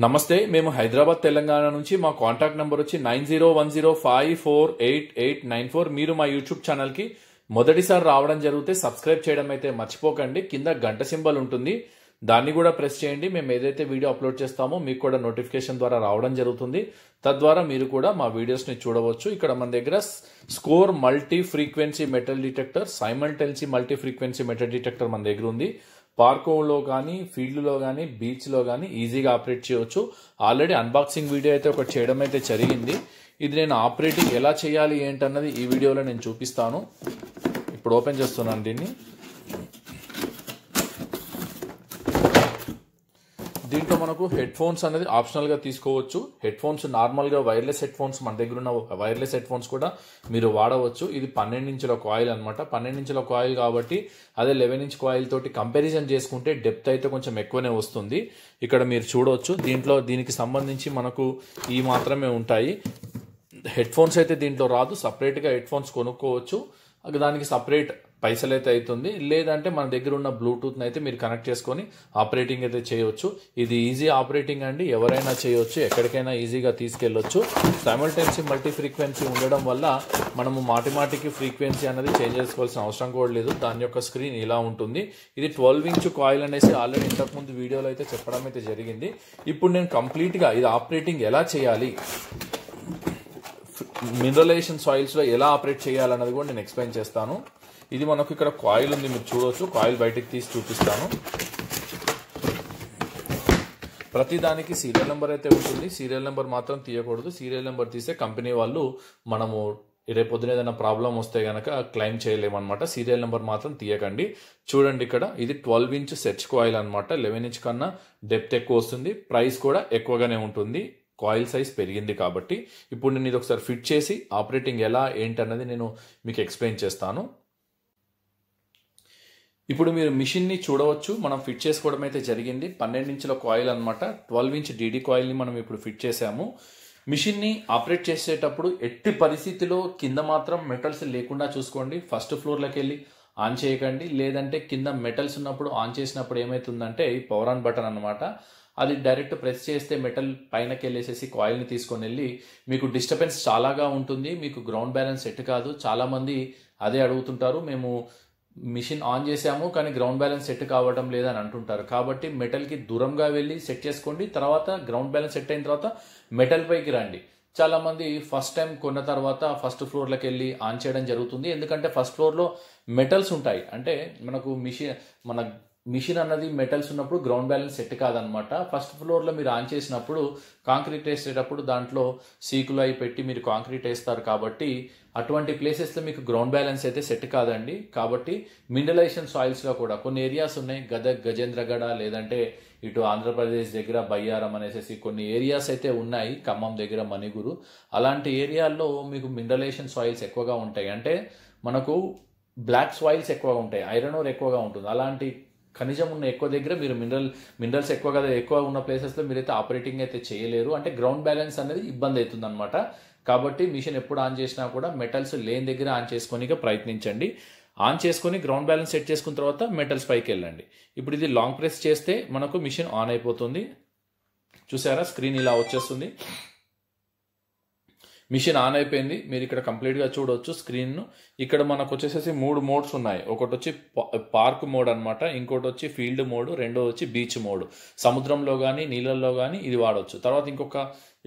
నమస్తే, మేము హైదరాబాద్ తెలంగాణ నుంచి. మా కాంటాక్ట్ నంబర్ వచ్చి 9010548894. మీరు మా యూట్యూబ్ ఛానల్ కి మొదటిసారి రావడం జరిగితే సబ్స్క్రైబ్ చేయడం అయితే మర్చిపోకండి. కింద గంట సింబల్ ఉంటుంది, దాన్ని కూడా ప్రెస్ చేయండి. మేము ఏదైతే వీడియో అప్లోడ్ చేస్తామో మీకు కూడా నోటిఫికేషన్ ద్వారా రావడం జరుగుతుంది. తద్వారా మీరు కూడా మా వీడియోస్ ని చూడవచ్చు. ఇక్కడ మన దగ్గర score multi frequency metal detector, simultaneous multi frequency metal detector మన దగ్గర ఉంది. పార్కోలో కానీ, ఫీల్డ్లో కానీ, బీచ్లో కానీ ఈజీగా ఆపరేట్ చేయవచ్చు. ఆల్రెడీ అన్బాక్సింగ్ వీడియో అయితే ఒకటి చేయడం అయితే జరిగింది. ఇది నేను ఆపరేటింగ్ ఎలా చేయాలి ఏంటన్నది ఈ వీడియోలో నేను చూపిస్తాను. ఇప్పుడు ఓపెన్ చేస్తున్నాను దీన్ని. దీంట్లో మనకు హెడ్ ఫోన్స్ అనేది ఆప్షనల్గా తీసుకోవచ్చు. హెడ్ ఫోన్స్ నార్మల్గా వైర్లెస్ హెడ్ ఫోన్స్, మన దగ్గర ఉన్న వైర్లెస్ హెడ్ ఫోన్స్ కూడా మీరు వాడవచ్చు. ఇది 12 ఇంచుల కాయిల్ అనమాట. 12 ఇంచుల కాయిల్ కాబట్టి అదే 11 ఇంచ్ కాయిల్ తోటి కంపారిజన్ చేసుకుంటే డెప్త్ అయితే కొంచెం ఎక్కువనే వస్తుంది. ఇక్కడ మీరు చూడవచ్చు. దీనికి సంబంధించి మనకు ఈ మాత్రమే ఉంటాయి. హెడ్ ఫోన్స్ అయితే దీంట్లో రాదు. సపరేట్గా హెడ్ ఫోన్స్ కొనుక్కోవచ్చు. దానికి సపరేట్ పైసలు అయితే అవుతుంది. లేదంటే మన దగ్గర ఉన్న బ్లూటూత్ని అయితే మీరు కనెక్ట్ చేసుకొని ఆపరేటింగ్ అయితే చేయవచ్చు. ఇది ఈజీ ఆపరేటింగ్ అండి, ఎవరైనా చేయవచ్చు, ఎక్కడికైనా ఈజీగా తీసుకెళ్లొచ్చు. సైమల్టెన్సీ మల్టీ ఫ్రీక్వెన్సీ ఉండడం వల్ల మనము మాటిమాటికి ఫ్రీక్వెన్సీ అనేది చేంజ్ చేసుకోవాల్సిన అవసరం కూడా లేదు. దాని యొక్క స్క్రీన్ ఇలా ఉంటుంది. ఇది 12 ఇంచ్ కాయిల్ అనేసి ఆల్రెడీ ఇంతకుముందు వీడియోలో అయితే చెప్పడం అయితే జరిగింది. ఇప్పుడు నేను కంప్లీట్గా ఇది ఆపరేటింగ్ ఎలా చేయాలి, మినరలైజేషన్ సాయిల్స్ లో ఎలా ఆపరేట్ చేయాలన్నది కూడా నేను ఎక్స్ప్లెయిన్ చేస్తాను. ఇది మనకు ఇక్కడ కాయిల్ ఉంది, మీరు చూడవచ్చు. కాయిల్ బయటకు తీసి చూపిస్తాను. ప్రతి దానికి సీరియల్ నెంబర్ అయితే ఉంటుంది. సీరియల్ నెంబర్ మాత్రం తీయకూడదు. సీరియల్ నెంబర్ తీస్తే కంపెనీ వాళ్ళు మనము రేపొద్దున ఏదైనా ప్రాబ్లం వస్తే గనక క్లెయిమ్ చేయలేమన్నమాట. సీరియల్ నెంబర్ మాత్రం తీయకండి. చూడండి, ఇక్కడ ఇది 12 ఇంచ్ సెర్చ్ కాయిల్ అనమాట. 11 ఇంచ్ కన్నా డెప్త్ ఎక్కువ వస్తుంది, ప్రైస్ కూడా ఎక్కువగానే ఉంటుంది. కాయిల్ సైజ్ పెరిగింది కాబట్టి. ఇప్పుడు నేను ఇది ఒకసారి ఫిట్ చేసి ఆపరేటింగ్ ఎలా ఏంటన్నది నేను మీకు ఎక్స్ప్లెయిన్ చేస్తాను. ఇప్పుడు మీరు మిషన్ని చూడవచ్చు. మనం ఫిట్ చేసుకోవడం అయితే జరిగింది. 12 ఇంచుల కాయిల్ అనమాట. 12 ఇంచ్ డీడీ కాయిల్ని మనం ఇప్పుడు ఫిట్ చేసాము. మిషన్ని ఆపరేట్ చేసేటప్పుడు ఎట్టి పరిస్థితిలో కింద మాత్రం మెటల్స్ లేకుండా చూసుకోండి. ఫస్ట్ ఫ్లోర్లోకి వెళ్ళి ఆన్ చేయకండి. లేదంటే కింద మెటల్స్ ఉన్నప్పుడు ఆన్ చేసినప్పుడు ఏమవుతుందంటే ఈ పవర్ ఆన్ బటన్ అనమాట, అది డైరెక్ట్ ప్రెస్ చేస్తే మెటల్ పైనకి వెళ్ళేసేసి కాయిల్ని తీసుకొని వెళ్ళి మీకు డిస్టర్బెన్స్ చాలాగా ఉంటుంది. మీకు గ్రౌండ్ బ్యాలెన్స్ సెట్ కాదు. చాలామంది అదే అడుగుతుంటారు, మేము మిషన్ ఆన్ చేసాము కానీ గ్రౌండ్ బ్యాలెన్స్ సెట్ కావడం లేదని అంటుంటారు. కాబట్టి మెటల్కి దూరంగా వెళ్ళి సెట్ చేసుకోండి. తర్వాత గ్రౌండ్ బ్యాలెన్స్ సెట్ అయిన తర్వాత మెటల్ పైకి రండి. చాలా మంది ఫస్ట్ టైం కొన్న తర్వాత ఫస్ట్ ఫ్లోర్లోకి వెళ్ళి ఆన్ చేయడం జరుగుతుంది. ఎందుకంటే ఫస్ట్ ఫ్లోర్లో మెటల్స్ ఉంటాయి. అంటే మన మిషన్ అన్నది మెటల్స్ ఉన్నప్పుడు గ్రౌండ్ బ్యాలెన్స్ సెట్ కాదనమాట. ఫస్ట్ ఫ్లోర్లో మీరు ఆన్ చేసినప్పుడు కాంక్రీట్ వేసేటప్పుడు దాంట్లో సీకులు అయి పెట్టి మీరు కాంక్రీట్ వేస్తారు. కాబట్టి అటువంటి ప్లేసెస్లో మీకు గ్రౌండ్ బ్యాలెన్స్ అయితే సెట్ కాదండి. కాబట్టి మినరలైజేషన్ సాయిల్స్లో కూడా కొన్ని ఏరియాస్ ఉన్నాయి. గదగ్, గజేంద్రగడ, లేదంటే ఇటు ఆంధ్రప్రదేశ్ దగ్గర బయ్యారం అనేసి కొన్ని ఏరియాస్ అయితే ఉన్నాయి. ఖమ్మం దగ్గర మణిగురు, అలాంటి ఏరియాల్లో మీకు మినరలైజేషన్ సాయిల్స్ ఎక్కువగా ఉంటాయి. అంటే మనకు బ్లాక్ సాయిల్స్ ఎక్కువగా ఉంటాయి, ఐరన్ ఓర్ ఎక్కువగా ఉంటుంది. అలాంటి ఖనిజం ఉన్న ఎక్కువ దగ్గర మీరు మినరల్స్ ఎక్కువ ఉన్న ప్లేసెస్లో మీరైతే ఆపరేటింగ్ అయితే చేయలేరు. అంటే గ్రౌండ్ బ్యాలెన్స్ అనేది ఇబ్బంది అవుతుంది అనమాట. కాబట్టి మిషన్ ఎప్పుడు ఆన్ చేసినా కూడా మెటల్స్ లేని దగ్గర ఆన్ చేసుకొని ప్రయత్నించండి. ఆన్ చేసుకొని గ్రౌండ్ బ్యాలెన్స్ సెట్ చేసుకున్న తర్వాత మెటల్స్ పైకి వెళ్ళండి. ఇప్పుడు ఇది లాంగ్ ప్రెస్ చేస్తే మనకు మిషన్ ఆన్ అయిపోతుంది. చూసారా, స్క్రీన్ ఇలా వచ్చేస్తుంది. మిషన్ ఆన్ అయిపోయింది. మీరు ఇక్కడ కంప్లీట్గా చూడవచ్చు స్క్రీన్ను. ఇక్కడ మనకు వచ్చేసేసి 3 మోడ్స్ ఉన్నాయి. ఒకటి వచ్చి పార్క్ మోడ్ అనమాట, ఇంకోటి వచ్చి ఫీల్డ్ మోడ్, రెండో వచ్చి బీచ్ మోడ్. సముద్రంలో కానీ నీళ్ళల్లో కానీ ఇది వాడవచ్చు. తర్వాత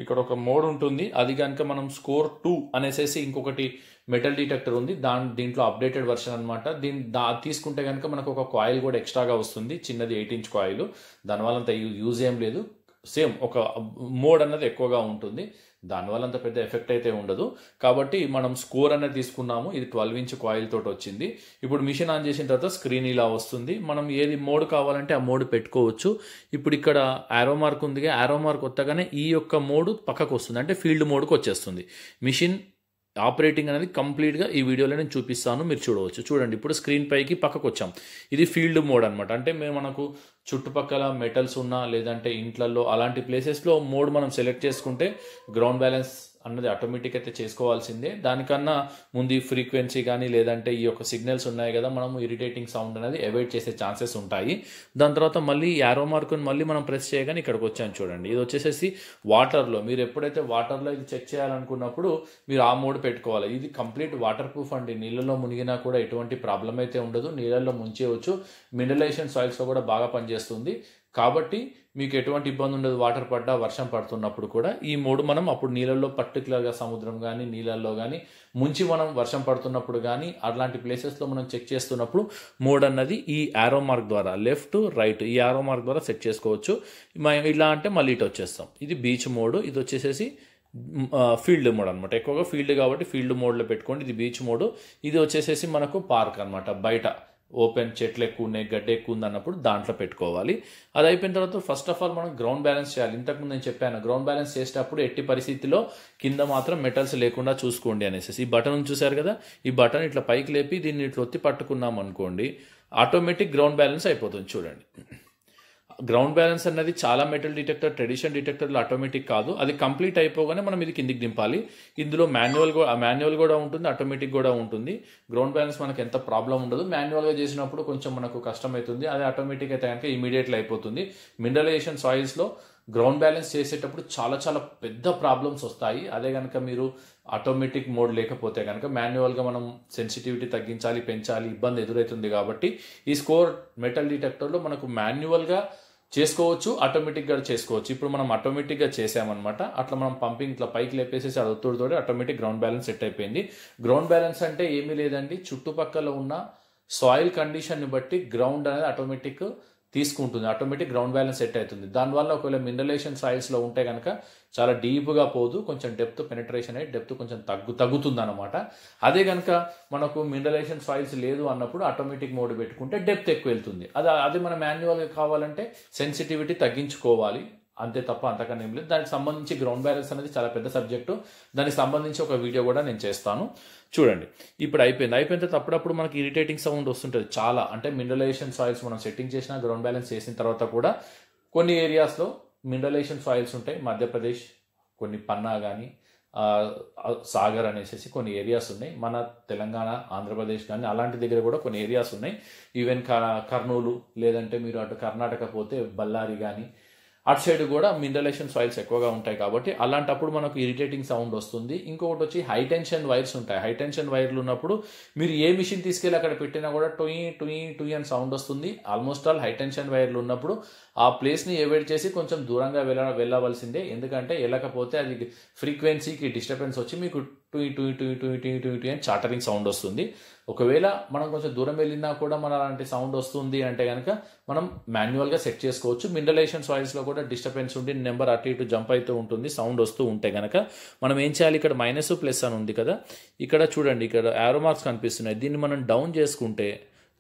ఇక్కడ ఒక మోడ్ ఉంటుంది. అది కనుక మనం స్కోర్ 2 అనేసేసి ఇంకొకటి మెటల్ డిటెక్టర్ ఉంది. దీంట్లో అప్డేటెడ్ వర్షన్ అనమాట. తీసుకుంటే కనుక మనకు ఒక కాయిల్ కూడా ఎక్స్ట్రాగా వస్తుంది, చిన్నది 8 ఇంచ్ కాయిల్. దానివల్ల అంత యూజ్ ఏం లేదు. సేమ్ ఒక మోడ్ అన్నది ఎక్కువగా ఉంటుంది, దానివల్ల అంత పెద్ద ఎఫెక్ట్ అయితే ఉండదు. కాబట్టి మనం స్కోర్ అనేది తీసుకున్నాము. ఇది 12 ఇంచ్ కాయిల్ తోటి వచ్చింది. ఇప్పుడు మిషన్ ఆన్ చేసిన తర్వాత స్క్రీన్ ఇలా వస్తుంది. మనం ఏది మోడ్ కావాలంటే ఆ మోడ్ పెట్టుకోవచ్చు. ఇప్పుడు ఇక్కడ ఆరో మార్క్ ఉంది. ఆరో మార్క్ వత్తగానే ఈ యొక్క మోడ్ పక్కకు వస్తుంది, అంటే ఫీల్డ్ మోడ్కి వచ్చేస్తుంది. మిషన్ ఆపరేటింగ్ అనేది కంప్లీట్గా ఈ వీడియోలో నేను చూపిస్తాను, మీరు చూడవచ్చు. చూడండి, ఇప్పుడు స్క్రీన్ పైకి పక్కకు వచ్చాం. ఇది ఫీల్డ్ మోడ్ అనమాట. అంటే మనకు చుట్టుపక్కల మెటల్స్ ఉన్నా లేదంటే ఇంట్లలో అలాంటి ప్లేసెస్లో మోడ్ మనం సెలెక్ట్ చేసుకుంటే గ్రౌండ్ బ్యాలెన్స్ అన్నది ఆటోమేటిక్ అయితే చేసుకోవాల్సిందే. దానికన్నా ముందు ఈ ఫ్రీక్వెన్సీ కానీ లేదంటే ఈ యొక్క సిగ్నల్స్ ఉన్నాయి కదా, మనం ఇరిటేటింగ్ సౌండ్ అనేది అవాయిడ్ చేసే ఛాన్సెస్ ఉంటాయి. దాని తర్వాత మళ్ళీ యారో మార్కుని మళ్ళీ మనం ప్రెస్ చేయగానే ఇక్కడికి వచ్చాను చూడండి. ఇది వచ్చేసేసి వాటర్లో, మీరు ఎప్పుడైతే వాటర్లో ఇది చెక్ చేయాలనుకున్నప్పుడు మీరు ఆ మోడ్ పెట్టుకోవాలి. ఇది కంప్లీట్ వాటర్ ప్రూఫ్ అండి. నీళ్ళలో మునిగినా కూడా ఎటువంటి ప్రాబ్లం అయితే ఉండదు. నీళ్ళల్లో ముంచేయవచ్చు. మినరలైజేషన్ సాయిల్స్లో కూడా బాగా పనిచేస్తుంది. కాబట్టి మీకు ఎటువంటి ఇబ్బంది ఉండదు. వాటర్ పడ్డా, వర్షం పడుతున్నప్పుడు కూడా ఈ మోడ్ మనం అప్పుడు నీళ్ళల్లో, పర్టికులర్గా సముద్రం కానీ నీళ్ళల్లో కానీ ముంచి మనం వర్షం పడుతున్నప్పుడు కానీ అలాంటి ప్లేసెస్లో మనం చెక్ చేస్తున్నప్పుడు మోడ్ అన్నది ఈ యారో మార్క్ ద్వారా లెఫ్ట్ రైట్ ఈ యారో మార్క్ ద్వారా సెట్ చేసుకోవచ్చు. ఇలా అంటే మళ్ళీ ఇటు వచ్చేస్తాం. ఇది బీచ్ మోడ్. ఇది వచ్చేసేసి ఫీల్డ్ మోడ్ అనమాట. ఎక్కువగా ఫీల్డ్ కాబట్టి ఫీల్డ్ మోడ్లో పెట్టుకోండి. ఇది బీచ్ మోడ్. ఇది వచ్చేసేసి మనకు పార్క్ అనమాట. బయట ఓపెన్ చెట్లు ఎక్కువ ఉన్నాయి, గడ్డ ఎక్కువ ఉంది అన్నప్పుడు దాంట్లో పెట్టుకోవాలి. అది అయిపోయిన తర్వాత ఫస్ట్ ఆఫ్ ఆల్ మనం గ్రౌండ్ బ్యాలెన్స్ చేయాలి. ఇంతకుముందు నేను చెప్పాను, గ్రౌండ్ బ్యాలెన్స్ చేసేటప్పుడు ఎట్టి పరిస్థితిలో కింద మాత్రం మెటల్స్ లేకుండా చూసుకోండి అనేసి. ఈ బటన్ చూసారు కదా, ఈ బటన్ ఇట్లా పైకి లేపి దీన్ని ఇట్లా ఒత్తి పట్టుకున్నాం అనుకోండి, ఆటోమేటిక్ గ్రౌండ్ బ్యాలెన్స్ అయిపోతుంది. చూడండి, గ్రౌండ్ బ్యాలెన్స్ అన్నది చాలా మెటల్ డిటెక్టర్, ట్రెడిషన్ డిటెక్టర్లు ఆటోమేటిక్ కాదు. అది కంప్లీట్ అయిపోగానే మనం ఇది కిందికి దింపాలి. ఇందులో మాన్యువల్ కూడా ఉంటుంది, ఆటోమేటిక్ కూడా ఉంటుంది. గ్రౌండ్ బ్యాలెన్స్ మనకు ఎంత ప్రాబ్లం ఉండదు. మాన్యువల్గా చేసినప్పుడు కొంచెం మనకు కష్టమవుతుంది. అది ఆటోమేటిక్ అయితే కనుక ఇమీడియట్లీ అయిపోతుంది. మినరలైజేషన్ సాయిల్స్లో గ్రౌండ్ బ్యాలెన్స్ చేసేటప్పుడు చాలా చాలా పెద్ద ప్రాబ్లమ్స్ వస్తాయి. అదే కనుక మీరు ఆటోమేటిక్ మోడ్ లేకపోతే కనుక మాన్యువల్గా మనం సెన్సిటివిటీ తగ్గించాలి, పెంచాలి, ఇబ్బంది ఎదురవుతుంది. కాబట్టి ఈ స్కోర్ మెటల్ డిటెక్టర్లో మనకు మాన్యువల్గా చేసుకోవచ్చు, ఆటోమేటిక్గా చేసుకోవచ్చు. ఇప్పుడు మనం ఆటోమేటిక్గా చేసామన్నమాట. అట్లా మనం పంపింగ్ ఇట్లా పైకి లేపేసేసి అది ఒత్తుడితోటి ఆటోమేటిక్ గ్రౌండ్ బ్యాలెన్స్ సెట్ అయిపోయింది. గ్రౌండ్ బ్యాలెన్స్ అంటే ఏమీ లేదండి, చుట్టుపక్కల ఉన్న సాయిల్ కండిషన్ని బట్టి గ్రౌండ్ అనేది ఆటోమేటిక్ తీసుకుంటుంది. ఆటోమేటిక్ గ్రౌండ్ బ్యాలెన్స్ సెట్ అవుతుంది. దానివల్ల ఒకవేళ మినరలైజేషన్ సాయిల్స్లో ఉంటే కనుక చాలా డీప్గా పోదు, కొంచెం డెప్త్ పెనిట్రేషన్ అయ్యి డెప్త్ కొంచెం తగ్గుతుంది అనమాట. అదే కనుక మనకు మినరలైజేషన్ సాయిల్స్ లేదు అన్నప్పుడు ఆటోమేటిక్ మోడ్ పెట్టుకుంటే డెప్త్ ఎక్కువ వెళ్తుంది. అది మనం మాన్యువల్గా కావాలంటే సెన్సిటివిటీ తగ్గించుకోవాలి, అంతే తప్ప అంతకన్నా ఏం లేదు. దానికి సంబంధించి గ్రౌండ్ బ్యాలెన్స్ అనేది చాలా పెద్ద సబ్జెక్టు. దానికి సంబంధించి ఒక వీడియో కూడా నేను చేస్తాను, చూడండి. ఇప్పుడు అయిపోయిన తర్వాత అప్పుడప్పుడు మనకి ఇరిటేటింగ్ సౌండ్ వస్తుంటుంది చాలా. అంటే మినరలైజేషన్ సాయిల్స్ మనం సెట్టింగ్ చేసిన, గ్రౌండ్ బ్యాలెన్స్ చేసిన తర్వాత కూడా కొన్ని ఏరియాస్లో మినరలైజేషన్ సాయిల్స్ ఉంటాయి. మధ్యప్రదేశ్, కొన్ని పన్నా కానీ సాగర్ అనేసి కొన్ని ఏరియాస్ ఉన్నాయి. మన తెలంగాణ, ఆంధ్రప్రదేశ్ కానీ అలాంటి దగ్గర కూడా కొన్ని ఏరియాస్ ఉన్నాయి. ఈవెన్ కర్నూలు, లేదంటే మీరు అటు కర్ణాటక పోతే బళ్ళారి కానీ అటు సైడ్ కూడా మినరలైజేషన్ సాయిల్స్ ఎక్కువగా ఉంటాయి. కాబట్టి అలాంటప్పుడు మనకు ఇరిటేటింగ్ సౌండ్ వస్తుంది. ఇంకొకటి వచ్చి హై టెన్షన్ వైర్స్ ఉంటాయి. హై టెన్షన్ వైర్లు ఉన్నప్పుడు మీరు ఏ మిషన్ తీసుకెళ్ళి అక్కడ పెట్టినా కూడా టొయ్ టొయ్ టొయ్ అని సౌండ్ వస్తుంది. ఆల్మోస్ట్ ఆల్ హై టెన్షన్ వైర్లు ఉన్నప్పుడు ఆ ప్లేస్ని అవాయిడ్ చేసి కొంచెం దూరంగా వెళ్ళవలసిందే. ఎందుకంటే వెళ్ళకపోతే అది ఫ్రీక్వెన్సీకి డిస్టర్బెన్స్ వచ్చి మీకు టూయి టూయి టూయి టూయి టూయి టూయి టూయి అని చాటరింగ్ సౌండ్ వస్తుంది. ఒకవేళ మనం కొంచెం దూరం వెళ్ళినా కూడా మన అలాంటి సౌండ్ వస్తుంది అంటే కనుక మనం మాన్యువల్గా సెట్ చేసుకోవచ్చు. మినరలైజేషన్ సాయిల్స్లో కూడా డిస్టర్బెన్స్ ఉండి నెంబర్ అటు ఇటు జంప్ అవుతూ ఉంటుంది, సౌండ్ వస్తూ ఉంటే కనుక మనం ఏం చేయాలి, ఇక్కడ మైనస్ ప్లస్ అని ఉంది కదా, ఇక్కడ చూడండి, ఇక్కడ యారో మార్క్స్ కనిపిస్తున్నాయి. దీన్ని మనం డౌన్ చేసుకుంటే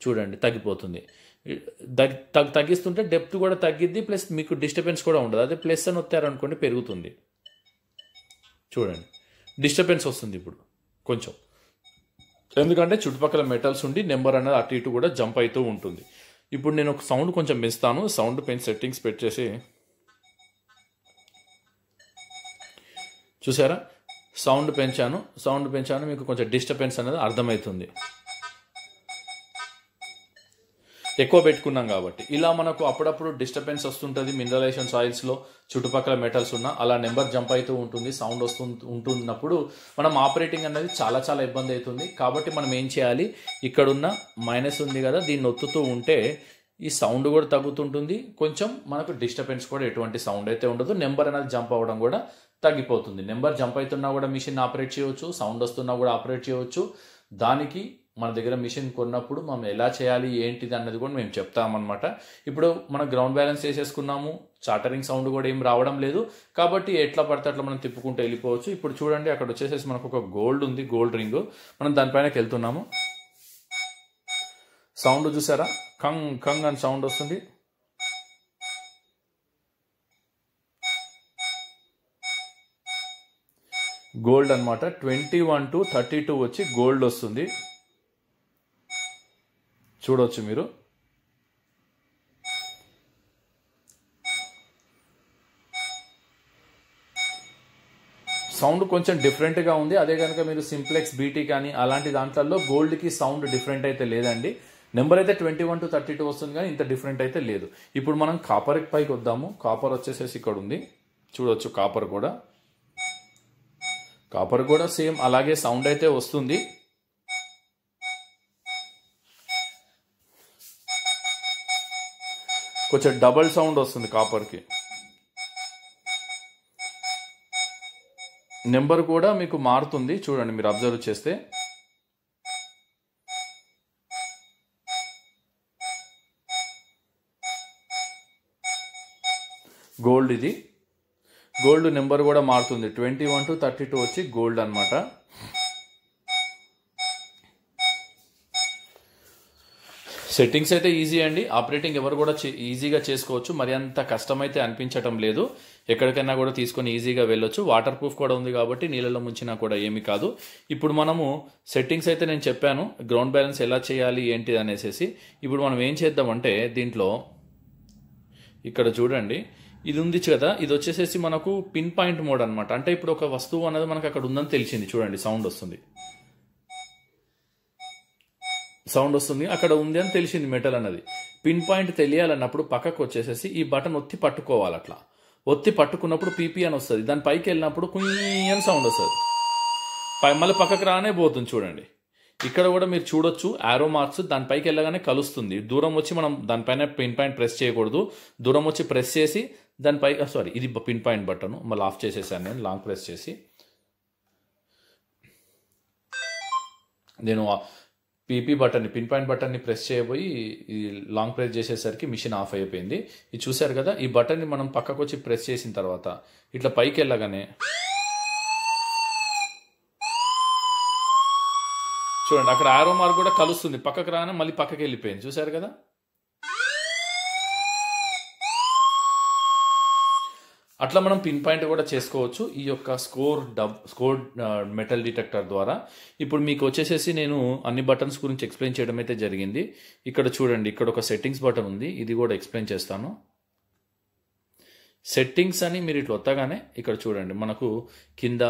చూడండి తగ్గిపోతుంది. తగ్గిస్తుంటే డెప్త్ కూడా తగ్గిద్ది, ప్లస్ మీకు డిస్టర్బెన్స్ కూడా ఉండదు. అదే ప్లస్ అని వచ్చారనుకోండి పెరుగుతుంది. చూడండి, డిస్టర్బెన్స్ వస్తుంది ఇప్పుడు కొంచెం, ఎందుకంటే చుట్టుపక్కల మెటల్స్ ఉండి నెంబర్ అనేది అటు ఇటు కూడా జంప్ అవుతూ ఉంటుంది. ఇప్పుడు నేను ఒక సౌండ్ కొంచెం పెంచుతాను. సౌండ్ పెంచి సెట్టింగ్స్ పెట్టేసి చూసారా, సౌండ్ పెంచాను మీకు కొంచెం డిస్టర్బెన్స్ అనేది అర్థమవుతుంది. ఎక్కువ పెట్టుకున్నాం కాబట్టి ఇలా మనకు అప్పుడప్పుడు డిస్టర్బెన్స్ వస్తుంటుంది. మినరలైజేషన్ సాయిల్స్లో చుట్టుపక్కల మెటల్స్ ఉన్న అలా నెంబర్ జంప్ అవుతూ ఉంటుంది, సౌండ్ ఉంటున్నప్పుడు మనం ఆపరేటింగ్ అనేది చాలా చాలా ఇబ్బంది అవుతుంది. కాబట్టి మనం ఏం చేయాలి, ఇక్కడున్న మైనస్ ఉంది కదా, దీన్ని ఒత్తుతూ ఉంటే ఈ సౌండ్ కూడా తగ్గుతుంటుంది. కొంచెం మనకు డిస్టర్బెన్స్ కూడా ఎటువంటి సౌండ్ అయితే ఉండదు. నెంబర్ అనేది జంప్ అవ్వడం కూడా తగ్గిపోతుంది. నెంబర్ జంప్ అవుతున్నా కూడా మిషన్ ఆపరేట్ చేయవచ్చు, సౌండ్ వస్తున్నా కూడా ఆపరేట్ చేయవచ్చు. దానికి మన దగ్గర మిషన్ కొన్నప్పుడు మనం ఎలా చేయాలి ఏంటిది అన్నది కూడా మేము చెప్తామన్నమాట. ఇప్పుడు మనం గ్రౌండ్ బ్యాలెన్స్ చేసేసుకున్నాము, చాటరింగ్ సౌండ్ కూడా ఏం రావడం లేదు. కాబట్టి ఎట్లా పడితే అట్లా మనం తిప్పుకుంటూ వెళ్ళిపోవచ్చు. ఇప్పుడు చూడండి, అక్కడ వచ్చేసేసి మనకు ఒక గోల్డ్ ఉంది, గోల్డ్ రింగ్. మనం దానిపైనకి వెళ్తున్నాము. సౌండ్ చూసారా, కంగ్ కంగ్ అని సౌండ్ వస్తుంది. గోల్డ్ అనమాట. 21 to 32 వచ్చి గోల్డ్ వస్తుంది, చూడవచ్చు మీరు. సౌండ్ కొంచెం డిఫరెంట్గా ఉంది. అదే కనుక మీరు సింప్లెక్స్ బీటీ కానీ అలాంటి దాంట్లలో గోల్డ్కి సౌండ్ డిఫరెంట్ అయితే లేదండి. నెంబర్ అయితే 21 to 32 వస్తుంది కానీ ఇంత డిఫరెంట్ అయితే లేదు. ఇప్పుడు మనం కాపర్ పైకి వద్దాము. కాపర్ వచ్చేసేసి ఇక్కడ ఉంది చూడొచ్చు. కాపర్ కూడా సేమ్ అలాగే సౌండ్ అయితే వస్తుంది. కొంచెం డబల్ సౌండ్ వస్తుంది కాపర్కి. నెంబర్ కూడా మీకు మారుతుంది చూడండి, మీరు అబ్జర్వ్ చేస్తే. గోల్డ్ ఇది. గోల్డ్ నెంబర్ కూడా మారుతుంది. 21 to 32 వచ్చి గోల్డ్ అనమాట. సెట్టింగ్స్ అయితే ఈజీ అండి. ఆపరేటింగ్ ఎవరు కూడా ఈజీగా చేసుకోవచ్చు. మరి అంత కష్టమైతే అనిపించటం లేదు. ఎక్కడికైనా కూడా తీసుకొని ఈజీగా వెళ్ళొచ్చు. వాటర్ ప్రూఫ్ కూడా ఉంది కాబట్టి నీళ్ళలో ముంచినా కూడా ఏమీ కాదు. ఇప్పుడు మనము సెట్టింగ్స్ అయితే నేను చెప్పాను, గ్రౌండ్ బ్యాలెన్స్ ఎలా చేయాలి ఏంటి అనేసి. ఇప్పుడు మనం ఏం చేద్దామంటే దీంట్లో ఇక్కడ చూడండి, ఇది ఉంది కదా, ఇది వచ్చేసేసి మనకు పిన్ పాయింట్ మోడ్ అనమాట. అంటే ఇప్పుడు ఒక వస్తువు అనేది మనకు అక్కడ ఉందని తెలిసింది చూడండి, సౌండ్ వస్తుంది అక్కడ ఉంది అని తెలిసింది మెటల్ అన్నది. పిన్ పాయింట్ తెలియాలన్నప్పుడు పక్కకు వచ్చేసేసి ఈ బటన్ ఒత్తి పట్టుకోవాలి. అట్లా ఒత్తి పట్టుకున్నప్పుడు పీపీ అని వస్తుంది. దాని పైకి వెళ్ళినప్పుడు కుయ్యని సౌండ్ వస్తుంది. మళ్ళీ పక్కకు రానే పోతుంది చూడండి. ఇక్కడ కూడా మీరు చూడొచ్చు ఆరో మార్క్స్ దానిపైకి వెళ్ళగానే కలుస్తుంది. దూరం వచ్చి మనం దానిపైన పిన్ పాయింట్ ప్రెస్ చేయకూడదు. దూరం వచ్చి ప్రెస్ చేసి దానిపై ఇది పిన్ పాయింట్ బటన్ మళ్ళీ ఆఫ్ చేసేసాను నేను లాంగ్ ప్రెస్ చేసి. నేను పీపీ బటన్ని పిన్ పాయింట్ బటన్ని ప్రెస్ చేయబోయి ఈ లాంగ్ ప్రెస్ చేసేసరికి మిషన్ ఆఫ్ అయిపోయింది. ఇది చూసారు కదా, ఈ బటన్ని మనం పక్కకు వచ్చి ప్రెస్ చేసిన తర్వాత ఇట్లా పైకి వెళ్ళగానే చూడండి అక్కడ ఆరో మార్క్ కూడా కలుస్తుంది. పక్కకు రాగానే మళ్ళీ పక్కకి వెళ్ళిపోయింది. చూసారు కదా. అట్లా మనం పిన్ పాయింట్ కూడా చేసుకోవచ్చు ఈ యొక్క స్కోర్ మెటల్ డిటెక్టర్ ద్వారా. ఇప్పుడు మీకు వచ్చేసేసి నేను అన్ని బటన్స్ గురించి ఎక్స్ప్లెయిన్ చేయడం అయితే జరిగింది. ఇక్కడ చూడండి, ఇక్కడ ఒక సెట్టింగ్స్ బటన్ ఉంది, ఇది కూడా ఎక్స్ప్లెయిన్ చేస్తాను. సెట్టింగ్స్ అని మీరు ఇట్లా వత్తగానే ఇక్కడ చూడండి మనకు కింద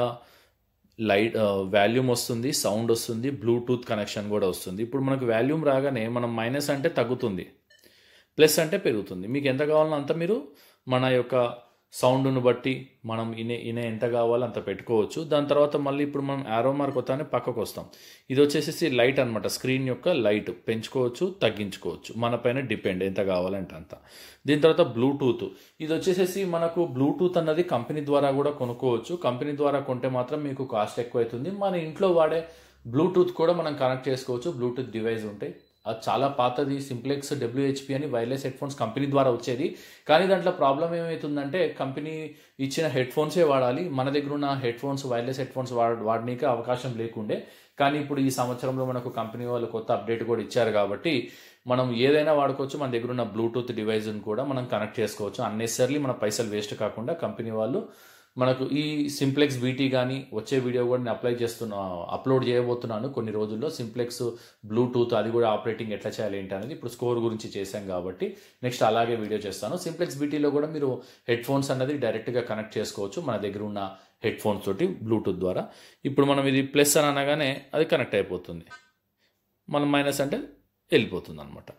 లైట్ వాల్యూమ్ వస్తుంది, సౌండ్ వస్తుంది, బ్లూటూత్ కనెక్షన్ కూడా వస్తుంది. ఇప్పుడు మనకు వాల్యూమ్ రాగానే మనం మైనస్ అంటే తగ్గుతుంది, ప్లస్ అంటే పెరుగుతుంది. మీకు ఎంత కావాలో అంత మీరు మన యొక్క సౌండ్ను బట్టి మనం ఇనే ఎంత కావాలో అంత పెట్టుకోవచ్చు. దాని తర్వాత మళ్ళీ ఇప్పుడు మనం ఆరో మార్క్ వస్తానే పక్కకు వస్తాం. ఇది వచ్చేసి లైట్ అనమాట, స్క్రీన్ యొక్క లైట్ పెంచుకోవచ్చు తగ్గించుకోవచ్చు, మన పైన డిపెండ్ ఎంత కావాలంటే అంత. దీని తర్వాత బ్లూటూత్, ఇది వచ్చేసి మనకు బ్లూటూత్ అన్నది కంపెనీ ద్వారా కూడా కొనుక్కోవచ్చు. కంపెనీ ద్వారా కొంటే మాత్రం మీకు కాస్ట్ ఎక్కువ అవుతుంది. మన ఇంట్లో వాడే బ్లూటూత్ కూడా మనం కనెక్ట్ చేసుకోవచ్చు. బ్లూటూత్ డివైస్ ఉంటాయి, అది చాలా పాతది. సింప్లెక్స్ WHP అని వైర్లెస్ హెడ్ ఫోన్స్ కంపెనీ ద్వారా వచ్చేది. కానీ దాంట్లో ప్రాబ్లం ఏమవుతుందంటే కంపెనీ ఇచ్చిన హెడ్ ఫోన్సే వాడాలి. మన దగ్గర ఉన్న head phones wireless head phones వాడడానికి అవకాశం లేకుండే. కానీ ఇప్పుడు ఈ సంవత్సరంలో మనకు కంపెనీ వాళ్ళు కొత్త అప్డేట్ కూడా ఇచ్చారు కాబట్టి మనం ఏదైనా వాడుకోవచ్చు. మన దగ్గర ఉన్న బ్లూటూత్ డివైస్ని కూడా మనం కనెక్ట్ చేసుకోవచ్చు. అన్నెసర్లీ మన పైసలు వేస్ట్ కాకుండా కంపెనీ వాళ్ళు మనకు ఈ సింప్లెక్స్ బీటీ కానీ వచ్చే వీడియో కూడా నేను అప్లోడ్ చేయబోతున్నాను కొన్ని రోజుల్లో. సింప్లెక్స్ బ్లూటూత్ అది కూడా ఆపరేటింగ్ ఎట్లా చేయాలి ఏంటి అనేది ఇప్పుడు స్కోర్ గురించి చేశాం కాబట్టి నెక్స్ట్ అలాగే వీడియో చేస్తాను. సింప్లెక్స్ బీటీలో కూడా మీరు హెడ్ ఫోన్స్ అన్నది డైరెక్ట్గా కనెక్ట్ చేసుకోవచ్చు మన దగ్గర ఉన్న హెడ్ ఫోన్స్ తోటి బ్లూటూత్ ద్వారా. ఇప్పుడు మనం ఇది ప్లస్ అని అనగానే అది కనెక్ట్ అయిపోతుంది, మనం మైనస్ అంటే వెళ్ళిపోతుంది అనమాట.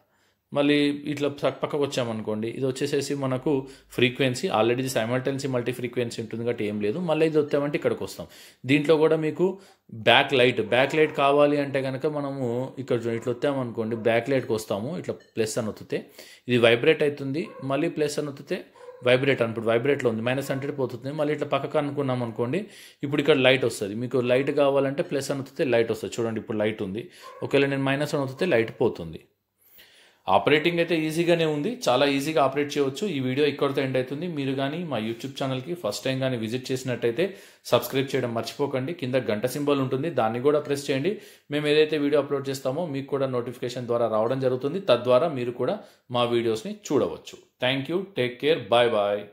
మళ్ళీ ఇట్లా పక్కకు వచ్చామనుకోండి, ఇది వచ్చేసేసి మనకు frequency already simultaneous multi frequency ఉంటుంది కాబట్టి ఏం లేదు. మళ్ళీ ఇది వచ్చామంటే ఇక్కడికి వస్తాం. దీంట్లో కూడా మీకు బ్యాక్ లైట్ కావాలి అంటే కనుక మనము ఇక్కడ ఇట్లా వచ్చామనుకోండి, బ్యాక్ లైట్కి వస్తాము. ఇట్లా ప్లస్ అని వత్తితే ఇది వైబ్రేట్ అవుతుంది, మళ్ళీ ప్లస్ అని వత్తితే వైబ్రేట్ ఇప్పుడు వైబ్రేట్లో ఉంది, మైనస్ అంటే పోతుంది. మళ్ళీ ఇట్లా పక్కకు అనుకున్నాం అనుకోండి, ఇప్పుడు ఇక్కడ లైట్ వస్తుంది. మీకు లైట్ కావాలంటే ప్లస్ అని వత్తితే లైట్ వస్తుంది. చూడండి ఇప్పుడు లైట్ ఉంది, ఒకవేళ నేను మైనస్ అని వత్తితే లైట్ పోతుంది. ఆపరేటింగ్ అయితే ఈజీగానే ఉంది, చాలా ఈజీగా ఆపరేట్ చేయవచ్చు. ఈ వీడియో ఇక్కడితో ఎండ్ అవుతుంది. మీరు కానీ మా యూట్యూబ్ ఛానల్కి ఫస్ట్ టైం కానీ విజిట్ చేసినట్టయితే సబ్స్క్రైబ్ చేయడం మర్చిపోకండి. కింద గంట సింబల్ ఉంటుంది, దాన్ని కూడా ప్రెస్ చేయండి. మేము ఏదైతే వీడియో అప్లోడ్ చేస్తామో మీకు కూడా నోటిఫికేషన్ ద్వారా రావడం జరుగుతుంది. తద్వారా మీరు కూడా మా వీడియోస్ని చూడవచ్చు. Thank you, take care, bye bye.